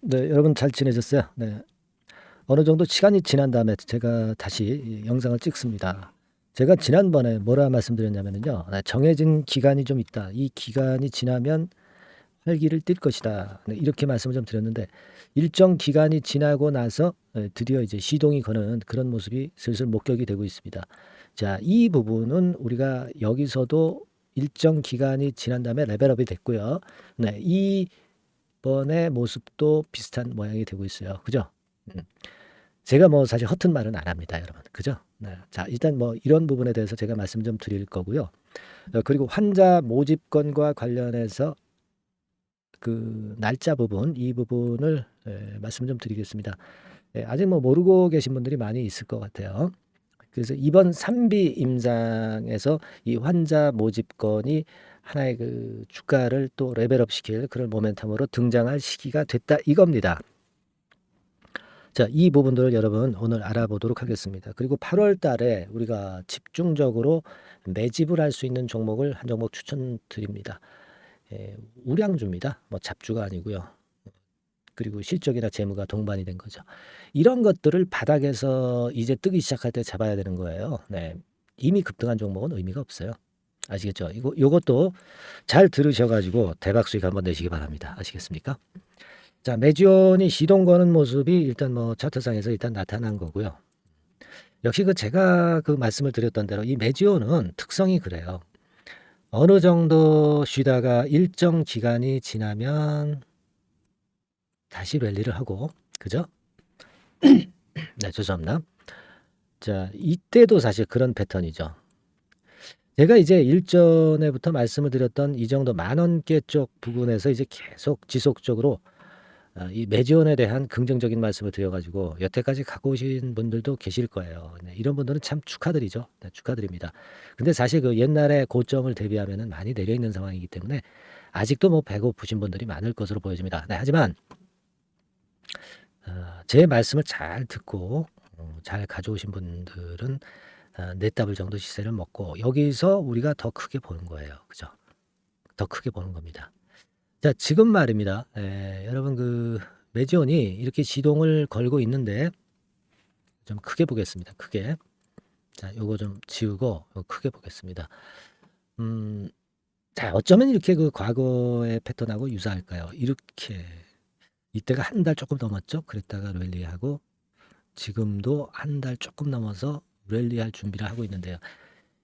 네, 여러분 잘 지내셨어요? 네. 어느 정도 시간이 지난 다음에 제가 다시 이 영상을 찍습니다. 제가 지난번에 뭐라 말씀드렸냐면요. 정해진 기간이 좀 있다. 이 기간이 지나면 활기를 띨 것이다. 네, 이렇게 말씀을 좀 드렸는데 일정 기간이 지나고 나서 드디어 이제 시동이 거는 그런 모습이 슬슬 목격이 되고 있습니다. 자, 이 부분은 우리가 여기서도 일정 기간이 지난 다음에 레벨업이 됐고요. 네, 이번의 모습도 비슷한 모양이 되고 있어요. 그죠? 음. 제가 뭐 사실 허튼 말은 안 합니다, 여러분. 그죠? 네. 자, 일단 뭐 이런 부분에 대해서 제가 말씀 좀 드릴 거고요. 그리고 환자 모집건과 관련해서 그 날짜 부분, 이 부분을 말씀 좀 드리겠습니다. 아직 뭐 모르고 계신 분들이 많이 있을 것 같아요. 그래서 이번 3비 임상에서 이 환자 모집건이 하나의 그 주가를 또 레벨업 시킬 그런 모멘텀으로 등장할 시기가 됐다 이겁니다. 자, 이 부분들을 여러분 오늘 알아보도록 하겠습니다. 그리고 8월 달에 우리가 집중적으로 매집을 할 수 있는 종목을 한 종목 추천드립니다. 우량주입니다. 뭐 잡주가 아니고요. 그리고 실적이나 재무가 동반이 된 거죠. 이런 것들을 바닥에서 이제 뜨기 시작할 때 잡아야 되는 거예요. 네. 이미 급등한 종목은 의미가 없어요. 아시겠죠? 요것도 잘 들으셔가지고 대박 수익 한번 내시기 바랍니다. 아시겠습니까? 자, 매지온이 시동 거는 모습이 일단 뭐 차트상에서 일단 나타난 거고요. 역시 그 제가 그 말씀을 드렸던 대로 이 매지온은 특성이 그래요. 어느 정도 쉬다가 일정 기간이 지나면 다시 랠리를 하고, 그죠? 네, 죄송합니다. 자, 이때도 사실 그런 패턴이죠. 제가 이제 일전에부터 말씀을 드렸던 이 정도 10,000원대 쪽 부분에서 이제 계속 지속적으로 이 매지원에 대한 긍정적인 말씀을 드려가지고 여태까지 갖고 오신 분들도 계실 거예요. 네, 이런 분들은 참 축하드리죠. 네, 축하드립니다. 근데 사실 그 옛날에 고점을 대비하면 많이 내려 있는 상황이기 때문에 아직도 뭐 배고프신 분들이 많을 것으로 보여집니다. 네, 하지만 제 말씀을 잘 듣고 잘 가져오신 분들은 네 답을 정도 시세를 먹고 여기서 우리가 더 크게 보는 거예요. 그죠? 더 크게 보는 겁니다. 자, 지금 말입니다. 여러분 그 매지온이 이렇게 시동을 걸고 있는데 좀 크게 보겠습니다. 크게. 자, 요거 좀 지우고 크게 보겠습니다. 음, 자, 어쩌면 이렇게 그 과거의 패턴하고 유사할까요? 이렇게 이때가 한 달 조금 넘었죠. 그랬다가 랠리하고 지금도 한 달 조금 넘어서 랠리할 준비를 하고 있는데요.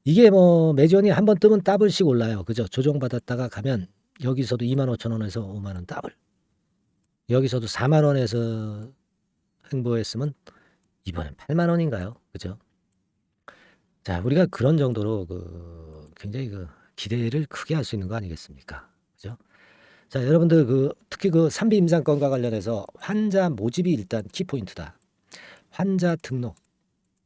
이게 뭐 매지온이 한번 뜨면 더블씩 올라요. 그죠? 조정받았다가 가면 여기서도 25,000원에서 5만 원 더블. 여기서도 4만 원에서 횡보했으면 이번엔 8만 원인가요? 그죠? 자, 우리가 그런 정도로 그 굉장히 그 기대를 크게 할 수 있는 거 아니겠습니까? 그죠? 자, 여러분들 그 특히 그 3비 임상권과 관련해서 환자 모집이 일단 키포인트다. 환자 등록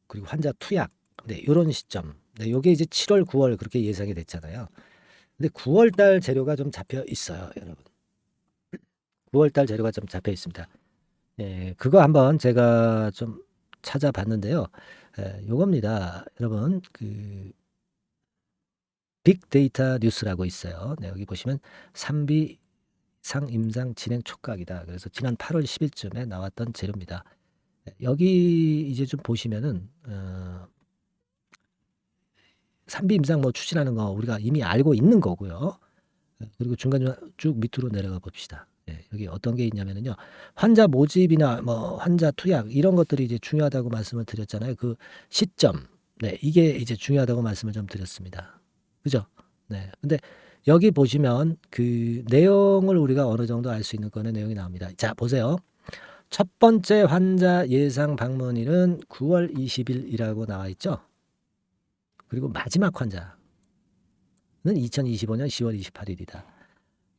그리고 환자 투약. 네, 요런 시점. 네, 요게 이제 7월, 9월 그렇게 예상이 됐잖아요. 근데 9월 달 재료가 좀 잡혀 있어요, 여러분. 9월 달 재료가 좀 잡혀 있습니다. 그거 한번 제가 좀 찾아봤는데요. 요겁니다. 여러분, 그 빅데이터 뉴스라고 있어요. 네, 여기 보시면 3비 상임상 진행 촉각이다. 그래서 지난 8월 10일쯤에 나왔던 재료입니다. 여기 이제 좀 보시면은 3비 임상 뭐 추진하는 거 우리가 이미 알고 있는 거고요. 그리고 중간 쭉 밑으로 내려가 봅시다. 여기 어떤 게 있냐면은요. 환자 모집이나 뭐 환자 투약 이런 것들이 이제 중요하다고 말씀을 드렸잖아요. 그 시점. 네, 이게 이제 중요하다고 말씀을 좀 드렸습니다. 그죠? 네. 근데 여기 보시면 그 내용을 우리가 어느 정도 알 수 있는 거는 내용이 나옵니다. 자, 보세요. 첫 번째 환자 예상 방문일은 9월 20일이라고 나와 있죠. 그리고 마지막 환자는 2025년 10월 28일이다.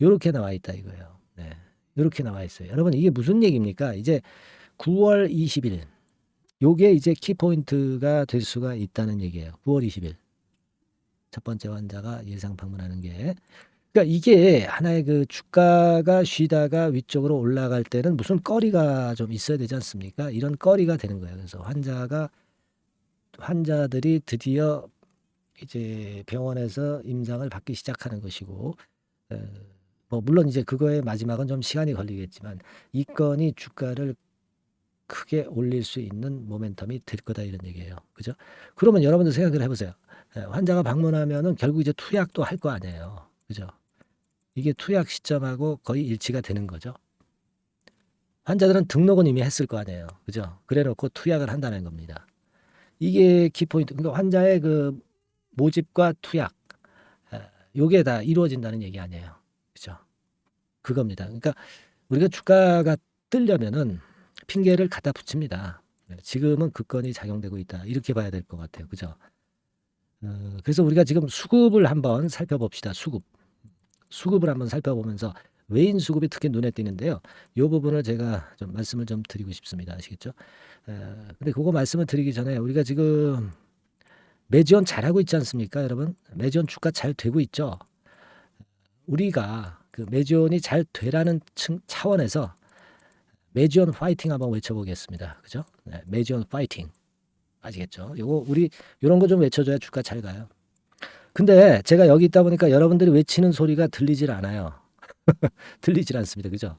요렇게 나와 있다 이거예요. 네. 요렇게 나와 있어요. 여러분 이게 무슨 얘기입니까? 이제 9월 20일 요게 이제 키포인트가 될 수가 있다는 얘기예요. 9월 20일 첫 번째 환자가 예상 방문하는 게 그러니까 이게 하나의 그 주가가 쉬다가 위쪽으로 올라갈 때는 무슨 거리가 좀 있어야 되지 않습니까? 이런 거리가 되는 거예요. 그래서 환자들이 드디어 이제 병원에서 임상을 받기 시작하는 것이고 뭐 물론 이제 그거의 마지막은 좀 시간이 걸리겠지만 이 건이 주가를 크게 올릴 수 있는 모멘텀이 될 거다 이런 얘기예요. 그죠? 그러면 여러분들 생각을 해보세요. 환자가 방문하면은 결국 이제 투약도 할 거 아니에요. 그죠? 이게 투약 시점하고 거의 일치가 되는 거죠. 환자들은 등록은 이미 했을 거 아니에요. 그죠? 그래 놓고 투약을 한다는 겁니다. 이게 키포인트. 그러니까 환자의 그 모집과 투약, 요게 다 이루어진다는 얘기 아니에요. 그죠? 그겁니다. 그러니까 우리가 주가가 뜨려면은 핑계를 갖다 붙입니다. 지금은 그 건이 작용되고 있다. 이렇게 봐야 될 것 같아요. 그죠? 그래서 우리가 지금 수급을 한번 살펴봅시다. 수급을 한번 살펴보면서 외인 수급이 특히 눈에 띄는데요. 이 부분을 제가 좀 말씀을 좀 드리고 싶습니다. 아시겠죠? 근데 그거 말씀을 드리기 전에 우리가 지금 매지원 잘하고 있지 않습니까, 여러분? 매지원 주가 잘 되고 있죠. 우리가 그 매지원이 잘 되라는 차원에서 매지원 파이팅 한번 외쳐보겠습니다. 그죠? 네, 매지원 파이팅. 아시겠죠? 요거 우리 요런 거 좀 외쳐줘야 주가 잘 가요. 근데 제가 여기 있다 보니까 여러분들이 외치는 소리가 들리질 않아요. 들리질 않습니다. 그죠?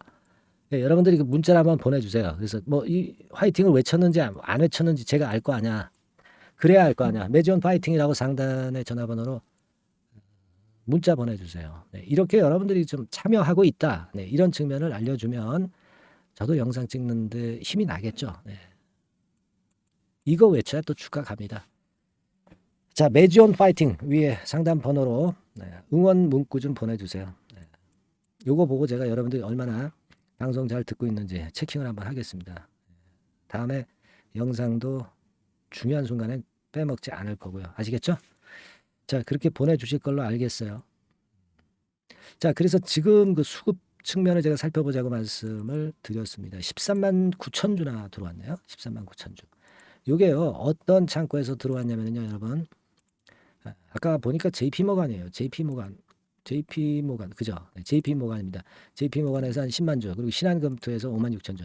네, 여러분들이 그 문자를 한번 보내주세요. 그래서 뭐 이 화이팅을 외쳤는지 안 외쳤는지 제가 알 거 아냐. 그래야 알 거 아냐. 매지원 파이팅이라고 상단의 전화번호로 문자 보내주세요. 네, 이렇게 여러분들이 좀 참여하고 있다. 네, 이런 측면을 알려주면 저도 영상 찍는데 힘이 나겠죠. 네. 이거 외쳐야 또 주가 갑니다. 자, 매지원 파이팅 위에 상담 번호로 응원 문구 좀 보내주세요. 요거 보고 제가 여러분들이 얼마나 방송 잘 듣고 있는지 체킹을 한번 하겠습니다. 다음에 영상도 중요한 순간에 빼먹지 않을 거고요. 아시겠죠? 자, 그렇게 보내주실 걸로 알겠어요. 자, 그래서 지금 그 수급 측면을 제가 살펴보자고 말씀을 드렸습니다. 13만 9천 주나 들어왔네요. 13만 9천 주. 요게요, 어떤 창고에서 들어왔냐면요, 여러분. 아까 보니까 JP모간이에요. JP모간, 그죠? 네, JP모간입니다. JP모간에서 한 10만 주, 그리고 신한금투에서 5만 6천 주.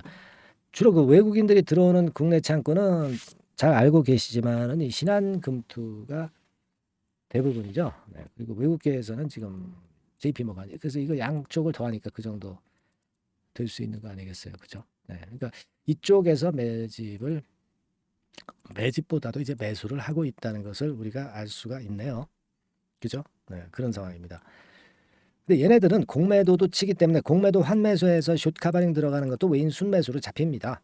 주로 그 외국인들이 들어오는 국내 창고는 잘 알고 계시지만은 이 신한금투가 대부분이죠. 네, 그리고 외국계에서는 지금 JP모간. 그래서 이거 양쪽을 더하니까 그 정도 될 수 있는 거 아니겠어요, 그죠? 네, 그러니까 이쪽에서 매집보다도 이제 매수를 하고 있다는 것을 우리가 알 수가 있네요. 그죠? 네, 그런 상황입니다. 근데 얘네들은 공매도도 치기 때문에 공매도 환매수에서 숏 카바링 들어가는 것도 외인 순매수로 잡힙니다.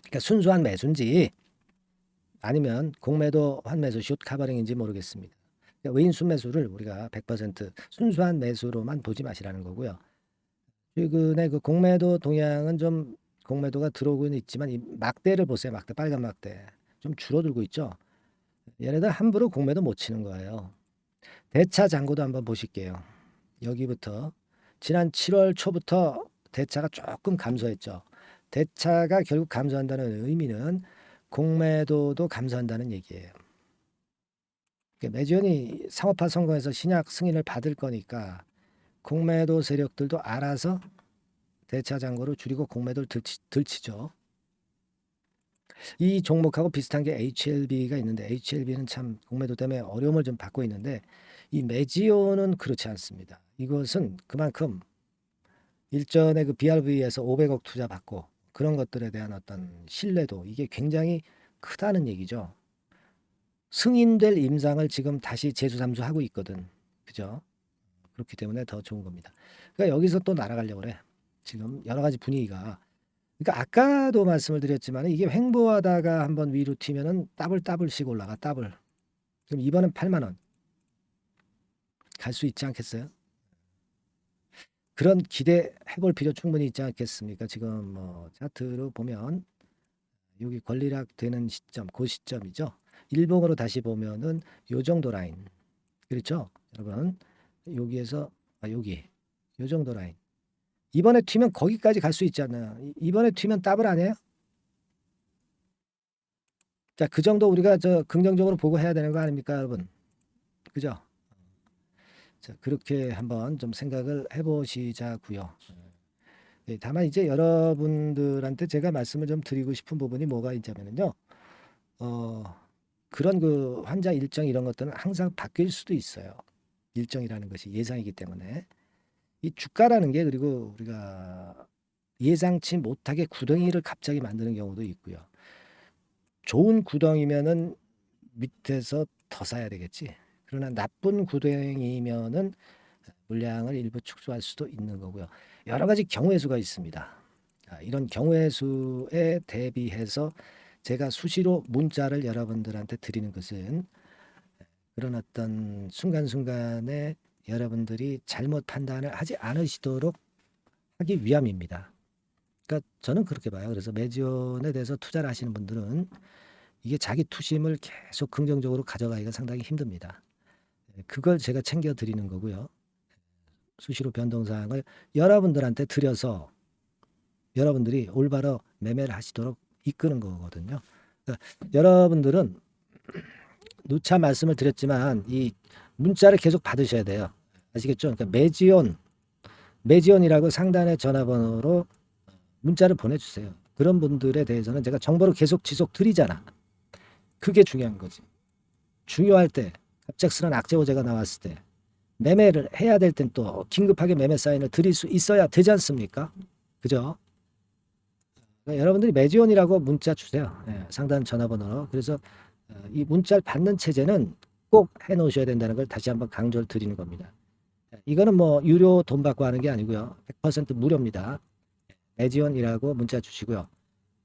그러니까 순수한 매수인지 아니면 공매도 환매수 숏 카바링인지 모르겠습니다. 그러니까 외인 순매수를 우리가 100% 순수한 매수로만 보지 마시라는 거고요. 최근에 그 공매도 동향은 좀 공매도가 들어오고는 있지만 이 막대를 보세요. 막대, 빨간 막대. 좀 줄어들고 있죠. 얘네들 함부로 공매도 못 치는 거예요. 대차 잔고도 한번 보실게요. 여기부터 지난 7월 초부터 대차가 조금 감소했죠. 대차가 결국 감소한다는 의미는 공매도도 감소한다는 얘기예요. 그러니까 매지원이 상업화 성공해서 신약 승인을 받을 거니까 공매도 세력들도 알아서 대차 잔고를 줄이고 공매도를 들치죠. 이 종목하고 비슷한 게 HLB가 있는데 HLB는 참 공매도 때문에 어려움을 좀 받고 있는데 이 매지오는 그렇지 않습니다. 이것은 그만큼 일전에 그 BRV에서 500억 투자 받고 그런 것들에 대한 어떤 신뢰도 이게 굉장히 크다는 얘기죠. 승인될 임상을 지금 다시 재수삼수하고 있거든. 그죠? 그렇기 때문에 더 좋은 겁니다. 그러니까 여기서 또 날아가려고 그래. 지금 여러 가지 분위기가. 그러니까 아까도 말씀을 드렸지만 이게 횡보하다가 한번 위로 튀면은 따블씩 올라가. 따블. 그럼 이번엔 8만 원. 갈 수 있지 않겠어요? 그런 기대 해볼 필요 충분히 있지 않겠습니까? 지금 뭐 차트로 보면 여기 권리락 되는 시점, 그 시점이죠. 일봉으로 다시 보면은 요 정도 라인. 그렇죠? 여러분. 여기에서 여기 요 정도 라인. 이번에 튀면 거기까지 갈 수 있지 않나요? 이번에 튀면 더블 아니에요? 자, 그 정도 우리가 저 긍정적으로 보고 해야 되는 거 아닙니까, 여러분? 그죠? 자, 그렇게 한번 좀 생각을 해보시자고요. 다만 이제 여러분들한테 제가 말씀을 좀 드리고 싶은 부분이 뭐가 있냐면요. 어, 그런 그 환자 일정 이런 것들은 항상 바뀔 수도 있어요. 일정이라는 것이 예상이기 때문에. 이 주가라는 게 그리고 우리가 예상치 못하게 구덩이를 갑자기 만드는 경우도 있고요. 좋은 구덩이면은 밑에서 더 쌓아야 되겠지. 그러나 나쁜 구덩이면은 물량을 일부 축소할 수도 있는 거고요. 여러 가지 경우의 수가 있습니다. 이런 경우의 수에 대비해서 제가 수시로 문자를 여러분들한테 드리는 것은 그런 어떤 순간순간에 여러분들이 잘못 판단을 하지 않으시도록 하기 위함입니다. 그러니까 저는 그렇게 봐요. 그래서 매지온에 대해서 투자를 하시는 분들은 이게 자기 투심을 계속 긍정적으로 가져가기가 상당히 힘듭니다. 그걸 제가 챙겨 드리는 거고요. 수시로 변동사항을 여러분들한테 드려서 여러분들이 올바로 매매를 하시도록 이끄는 거거든요. 그러니까 여러분들은 누차 말씀을 드렸지만 이 문자를 계속 받으셔야 돼요. 아시겠죠? 그러니까 매지온이라고 상단의 전화번호로 문자를 보내주세요. 그런 분들에 대해서는 제가 정보를 계속 지속 드리잖아. 그게 중요한 거지. 중요할 때 갑작스런 악재 호재가 나왔을 때 매매를 해야 될 땐 또 긴급하게 매매 사인을 드릴 수 있어야 되지 않습니까? 그죠? 그러니까 여러분들이 매지온이라고 문자 주세요. 상단 전화번호로. 그래서 이 문자를 받는 체제는 꼭 해놓으셔야 된다는 걸 다시 한번 강조를 드리는 겁니다. 이거는 뭐 유료 돈 받고 하는 게 아니고요. 100% 무료입니다. 매지온이라고 문자 주시고요.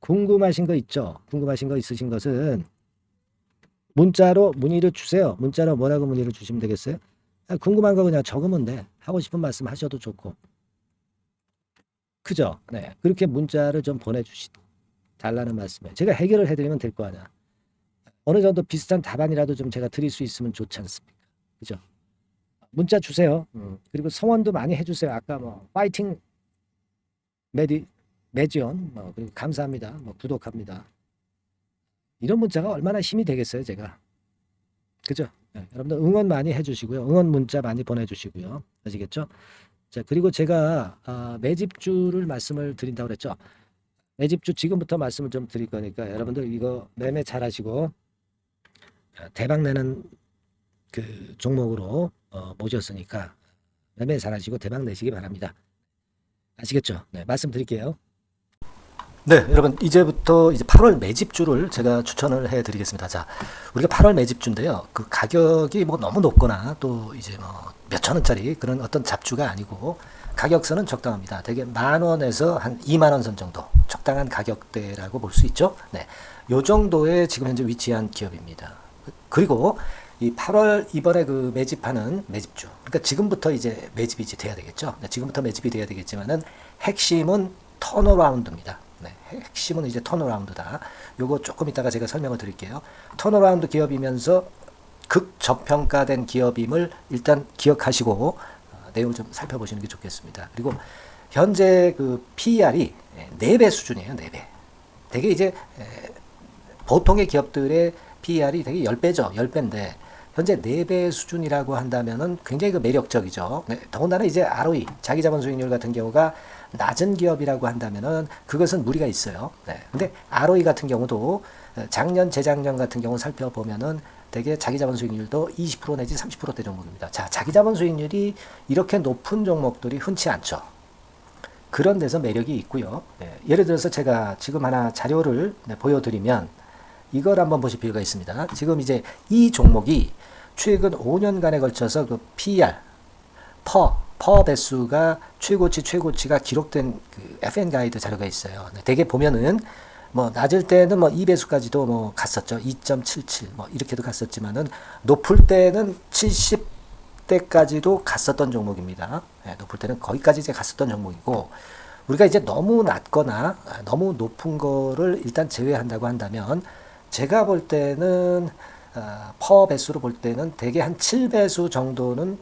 궁금하신 거 있죠? 궁금하신 거 있으신 것은 문자로 문의를 주세요. 문자로 뭐라고 문의를 주시면 되겠어요? 궁금한 거 그냥 적으면 돼. 하고 싶은 말씀 하셔도 좋고. 그죠? 네. 그렇게 문자를 좀 달라는 말씀이에요. 제가 해결을 해드리면 될 거 아니야. 어느 정도 비슷한 답안이라도 좀 제가 드릴 수 있으면 좋지 않습니까? 그죠? 문자 주세요. 그리고 성원도 많이 해주세요. 아까 뭐 파이팅 매지온 그리고 감사합니다. 구독합니다. 이런 문자가 얼마나 힘이 되겠어요, 제가. 그죠? 네, 여러분들 응원 많이 해주시고요. 응원 문자 많이 보내주시고요. 아시겠죠? 자, 그리고 제가 매집주를 말씀을 드린다고 그랬죠. 매집주 지금부터 말씀을 좀 드릴 거니까 여러분들 이거 매매 잘 하시고 대박 내는 그 종목으로 모셨으니까 매매 잘 하시고 대박 내시기 바랍니다. 아시겠죠? 네, 말씀드릴게요. 네, 여러분 이제부터 이제 8월 매집주를 제가 추천을 해드리겠습니다. 자, 우리가 8월 매집주인데요. 그 가격이 뭐 너무 높거나 또 이제 뭐 몇천 원짜리 그런 어떤 잡주가 아니고 가격선은 적당합니다. 대개 10,000원에서 한 20,000원 선 정도 적당한 가격대라고 볼 수 있죠. 네, 요 정도에 지금 현재 위치한 기업입니다. 그리고 이 8월 이번에 그 매집하는 매집주, 그러니까 지금부터 이제 매집이 이제 돼야 되겠죠. 네, 지금부터 매집이 돼야 되겠지만은 핵심은 턴어라운드입니다. 네, 핵심은 이제 턴어라운드다. 요거 조금 이따가 제가 설명을 드릴게요. 턴어라운드 기업이면서 극저평가된 기업임을 일단 기억하시고 내용을 좀 살펴보시는 게 좋겠습니다. 그리고 현재 그 PER이 4배 수준이에요. 4배. 되게 이제 보통의 기업들의 PER이 되게 10배죠. 10배인데 현재 4배 수준이라고 한다면은 굉장히 그 매력적이죠. 네, 더군다나 이제 ROE, 자기자본 수익률 같은 경우가 낮은 기업이라고 한다면은 그것은 무리가 있어요. 네. 근데 ROE 같은 경우도 작년, 재작년 같은 경우 살펴보면은 되게 자기자본 수익률도 20% 내지 30%대 종목입니다. 자, 자기자본 수익률이 이렇게 높은 종목들이 흔치 않죠. 그런 데서 매력이 있고요. 네. 예를 들어서 제가 지금 하나 자료를 보여드리면 이걸 한번 보실 필요가 있습니다. 지금 이제 이 종목이 최근 5년간에 걸쳐서 그 PER, 퍼 배수가 최고치가 기록된 그 FN 가이드 자료가 있어요. 대개 보면은 뭐 낮을 때는 뭐 2배수까지도 뭐 갔었죠. 2.77 뭐 이렇게도 갔었지만은 높을 때는 70대까지도 갔었던 종목입니다. 네, 높을 때는 거기까지 이제 갔었던 종목이고 우리가 이제 너무 낮거나 너무 높은 거를 일단 제외한다고 한다면 제가 볼 때는 퍼 배수로 볼 때는 대개 한 7배수 정도는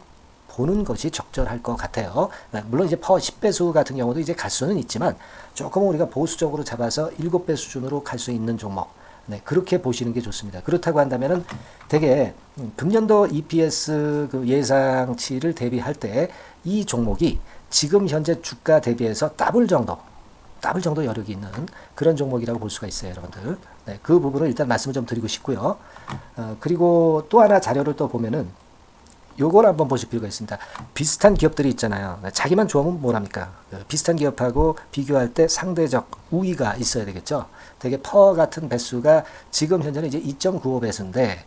보는 것이 적절할 것 같아요. 물론 이제 퍼 10배수 같은 경우도 이제 갈 수는 있지만 조금 우리가 보수적으로 잡아서 7배 수준으로 갈 수 있는 종목. 네, 그렇게 보시는 게 좋습니다. 그렇다고 한다면은 되게 금년도 EPS 그 예상치를 대비할 때 이 종목이 지금 현재 주가 대비해서 더블 정도 여력이 있는 그런 종목이라고 볼 수가 있어요, 여러분들. 네, 그 부분을 일단 말씀을 좀 드리고 싶고요. 그리고 또 하나 자료를 또 보면은 요걸 한번 보실 필요가 있습니다. 비슷한 기업들이 있잖아요. 자기만 좋으면 뭐랍니까? 비슷한 기업하고 비교할 때 상대적 우위가 있어야 되겠죠. 되게 퍼 같은 배수가 지금 현재는 이제 2.95 배수인데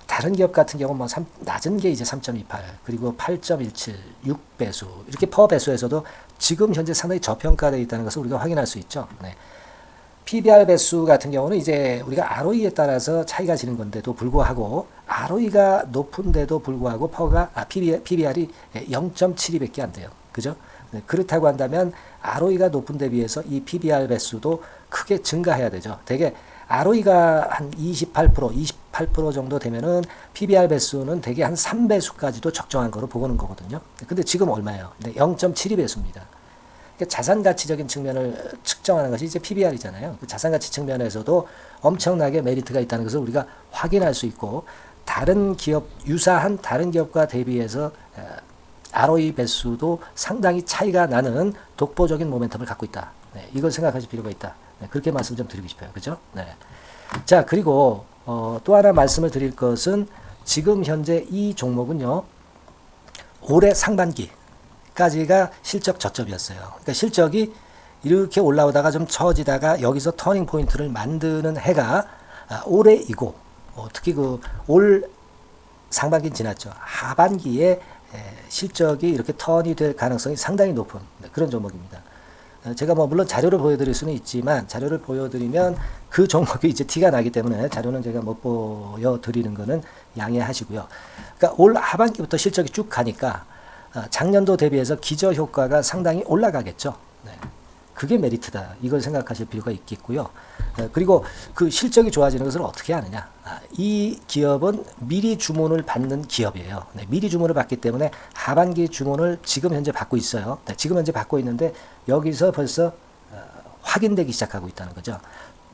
다른 기업 같은 경우는 뭐 낮은 게 이제 3.28 그리고 8.17, 6배수 이렇게 퍼 배수에서도 지금 현재 상당히 저평가되어 있다는 것을 우리가 확인할 수 있죠. 네. PBR 배수 같은 경우는 이제 우리가 ROE에 따라서 차이가 지는 건데도 불구하고 ROE가 높은데도 불구하고 PBR이 0.72밖에 안 돼요. 그죠? 네, 그렇다고 한다면 ROE가 높은 데 비해서 이 PBR 배수도 크게 증가해야 되죠. 되게 ROE가 한 28% 정도 되면은 PBR 배수는 되게 한 3배수까지도 적정한 거로 보고는 거거든요. 근데 지금 얼마예요? 0.72배수입니다. 자산 가치적인 측면을 측정하는 것이 이제 PBR이잖아요. 그 자산 가치 측면에서도 엄청나게 메리트가 있다는 것을 우리가 확인할 수 있고 다른 기업 유사한 다른 기업과 대비해서 ROE 배수도 상당히 차이가 나는 독보적인 모멘텀을 갖고 있다. 네, 이걸 생각하실 필요가 있다. 네, 그렇게 말씀 좀 드리고 싶어요. 그죠? 네. 자, 그리고 또 하나 말씀을 드릴 것은 지금 현재 이 종목은요. 올해 상반기 까지가 실적 저점이었어요. 그러니까 실적이 이렇게 올라오다가 좀 처지다가 여기서 터닝 포인트를 만드는 해가 올해이고 특히 그 올 상반기는 지났죠. 하반기에 실적이 이렇게 턴이 될 가능성이 상당히 높은 그런 종목입니다. 제가 뭐 물론 자료를 보여드릴 수는 있지만 자료를 보여드리면 그 종목이 이제 티가 나기 때문에 자료는 제가 못 보여드리는 거는 양해하시고요. 그러니까 올 하반기부터 실적이 쭉 가니까 작년도 대비해서 기저 효과가 상당히 올라가겠죠. 네. 그게 메리트다. 이걸 생각하실 필요가 있겠고요. 그리고 그 실적이 좋아지는 것을 어떻게 하느냐. 이 기업은 미리 주문을 받는 기업이에요. 네. 미리 주문을 받기 때문에 하반기 주문을 지금 현재 받고 있어요. 네. 지금 현재 받고 있는데 여기서 벌써 확인되기 시작하고 있다는 거죠.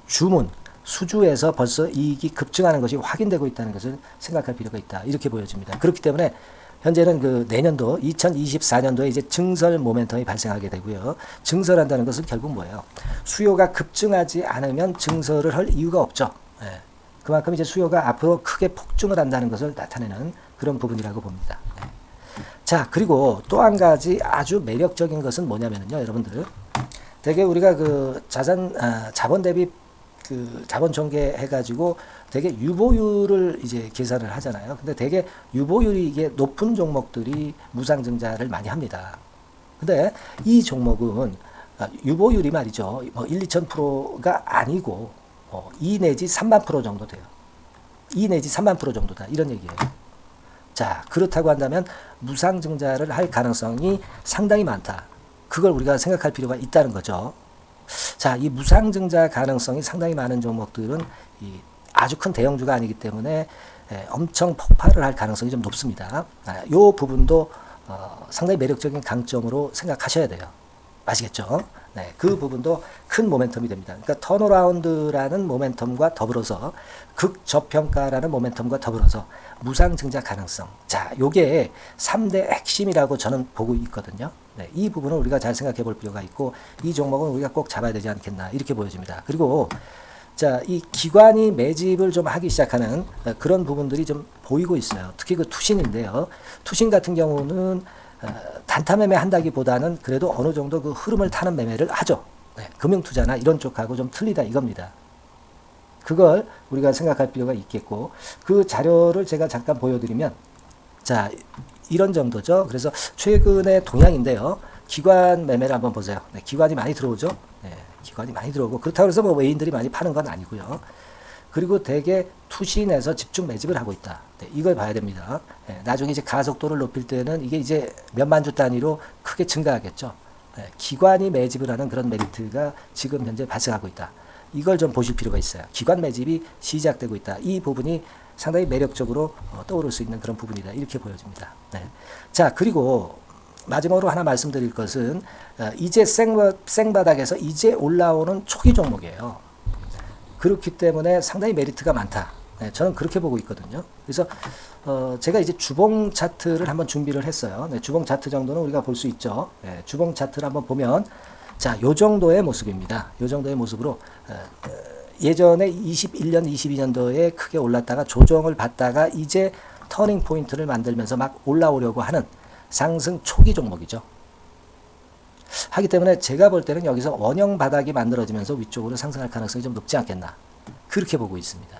주문, 수주에서 벌써 이익이 급증하는 것이 확인되고 있다는 것을 생각할 필요가 있다. 이렇게 보여집니다. 그렇기 때문에 현재는 그 내년도 2024년도에 이제 증설 모멘텀이 발생하게 되고요. 증설한다는 것은 결국 뭐예요? 수요가 급증하지 않으면 증설을 할 이유가 없죠. 예. 그만큼 이제 수요가 앞으로 크게 폭증을 한다는 것을 나타내는 그런 부분이라고 봅니다. 예. 자, 그리고 또 한 가지 아주 매력적인 것은 뭐냐면요, 여러분들. 되게 우리가 그 자본 대비 그 자본 전개해가지고 되게 유보율을 이제 계산을 하잖아요. 근데 되게 유보율이 이게 높은 종목들이 무상증자를 많이 합니다. 근데 이 종목은 유보율이 말이죠. 뭐 1, 2,000%가 아니고 2 내지 3만 프로 정도 돼요. 2 내지 3만 프로 정도다. 이런 얘기예요. 자, 그렇다고 한다면 무상증자를 할 가능성이 상당히 많다. 그걸 우리가 생각할 필요가 있다는 거죠. 자, 이 무상증자 가능성이 상당히 많은 종목들은 아주 큰 대형주가 아니기 때문에 엄청 폭발을 할 가능성이 좀 높습니다. 이 부분도 상당히 매력적인 강점으로 생각하셔야 돼요. 아시겠죠? 네, 그 부분도 큰 모멘텀이 됩니다. 그러니까 턴어라운드라는 모멘텀과 더불어서 극저평가라는 모멘텀과 더불어서 무상증자 가능성. 자, 요게 3대 핵심이라고 저는 보고 있거든요. 네, 이 부분을 우리가 잘 생각해 볼 필요가 있고 이 종목은 우리가 꼭 잡아야 되지 않겠나 이렇게 보여집니다. 그리고 자, 이 기관이 매집을 좀 하기 시작하는 그런 부분들이 좀 보이고 있어요. 특히 그 투신인데요. 투신 같은 경우는 단타 매매 한다기보다는 그래도 어느 정도 그 흐름을 타는 매매를 하죠. 네, 금융투자나 이런 쪽하고 좀 틀리다 이겁니다. 그걸 우리가 생각할 필요가 있겠고 그 자료를 제가 잠깐 보여드리면 자, 이런 정도죠. 그래서 최근의 동향인데요. 기관 매매를 한번 보세요. 네, 기관이 많이 들어오죠. 네, 기관이 많이 들어오고 그렇다고 해서 뭐 외인들이 많이 파는 건 아니고요. 그리고 대개 투신에서 집중 매집을 하고 있다. 네, 이걸 봐야 됩니다. 네, 나중에 이제 가속도를 높일 때는 이게 이제 몇만 주 단위로 크게 증가하겠죠. 네, 기관이 매집을 하는 그런 메리트가 지금 현재 발생하고 있다. 이걸 좀 보실 필요가 있어요. 기관 매집이 시작되고 있다. 이 부분이 상당히 매력적으로 떠오를 수 있는 그런 부분이다. 이렇게 보여집니다. 네. 자, 그리고 마지막으로 하나 말씀드릴 것은 이제 생바닥에서 이제 올라오는 초기 종목이에요. 그렇기 때문에 상당히 메리트가 많다. 네, 저는 그렇게 보고 있거든요. 그래서 제가 이제 주봉 차트를 한번 준비를 했어요. 네, 주봉 차트 정도는 우리가 볼 수 있죠. 네, 주봉 차트를 한번 보면 자, 요 정도의 모습입니다. 요 정도의 모습으로 예전에 21년, 22년도에 크게 올랐다가 조정을 받다가 이제 터닝 포인트를 만들면서 막 올라오려고 하는 상승 초기 종목이죠. 하기 때문에 제가 볼 때는 여기서 원형 바닥이 만들어지면서 위쪽으로 상승할 가능성이 좀 높지 않겠나, 그렇게 보고 있습니다.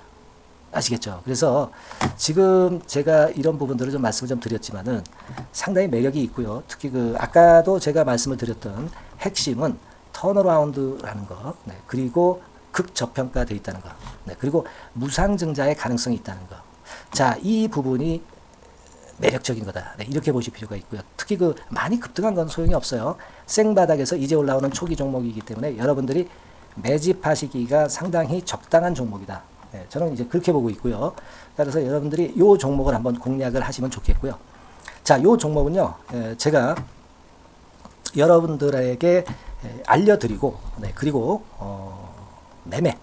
아시겠죠? 그래서 지금 제가 이런 부분들을 좀 말씀을 좀 드렸지만은 상당히 매력이 있고요. 특히 그 아까도 제가 말씀을 드렸던 핵심은 턴어라운드라는 거, 네, 그리고 극저평가되어 있다는 거, 네, 그리고 무상증자의 가능성이 있다는 거. 자, 이 부분이 매력적인 거다, 네, 이렇게 보실 필요가 있고요. 특히 그 많이 급등한 건 소용이 없어요. 생바닥에서 이제 올라오는 초기 종목이기 때문에 여러분들이 매집하시기가 상당히 적당한 종목이다. 네, 저는 이제 그렇게 보고 있고요. 그래서 여러분들이 이 종목을 한번 공략을 하시면 좋겠고요. 자, 이 종목은요, 제가 여러분들에게 알려드리고, 네, 그리고 매매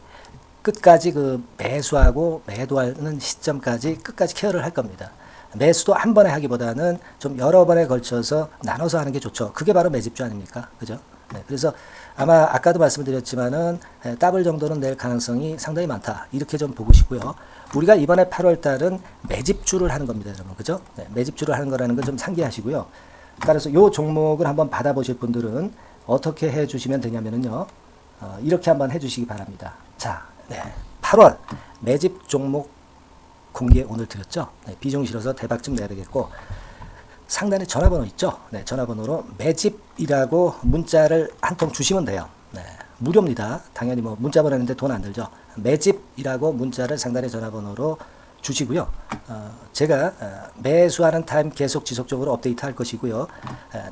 끝까지 그 매수하고 매도하는 시점까지 끝까지 케어를 할 겁니다. 매수도 한 번에 하기보다는 좀 여러 번에 걸쳐서 나눠서 하는 게 좋죠. 그게 바로 매집주 아닙니까? 그죠? 네, 그래서 아마 아까도 말씀드렸지만은 더블 정도는 낼 가능성이 상당히 많다, 이렇게 좀 보시고요. 우리가 이번에 8월 달은 매집주를 하는 겁니다, 여러분. 그죠? 네, 매집주를 하는 거라는 걸 좀 상기하시고요. 그래서 이 종목을 한번 받아보실 분들은 어떻게 해 주시면 되냐면요, 이렇게 한번 해 주시기 바랍니다. 자, 네, 8월 매집 종목 공개 오늘 드렸죠. 네, 비중 실어서 대박 좀 내야 되겠고, 상단에 전화번호 있죠. 네, 전화번호로 매집이라고 문자를 한 통 주시면 돼요. 네, 무료입니다. 당연히 뭐 문자 보내는데 돈 안 들죠. 매집이라고 문자를 상단에 전화번호로 주시고요. 제가 매수하는 타임 계속 지속적으로 업데이트 할 것이고요.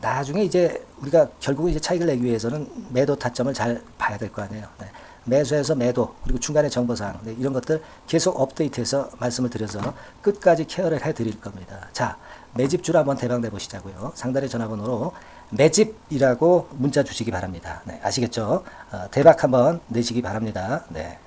나중에 이제 우리가 결국 이제 차익을 내기 위해서는 매도 타점을 잘 봐야 될 거 아니에요. 네. 매수해서 매도, 그리고 중간에 정보사항, 네, 이런 것들 계속 업데이트해서 말씀을 드려서 끝까지 케어를 해드릴 겁니다. 자, 매집주로 한번 대박 내보시자고요. 상단의 전화번호로 매집이라고 문자 주시기 바랍니다. 네, 아시겠죠? 대박 한번 내시기 바랍니다. 네.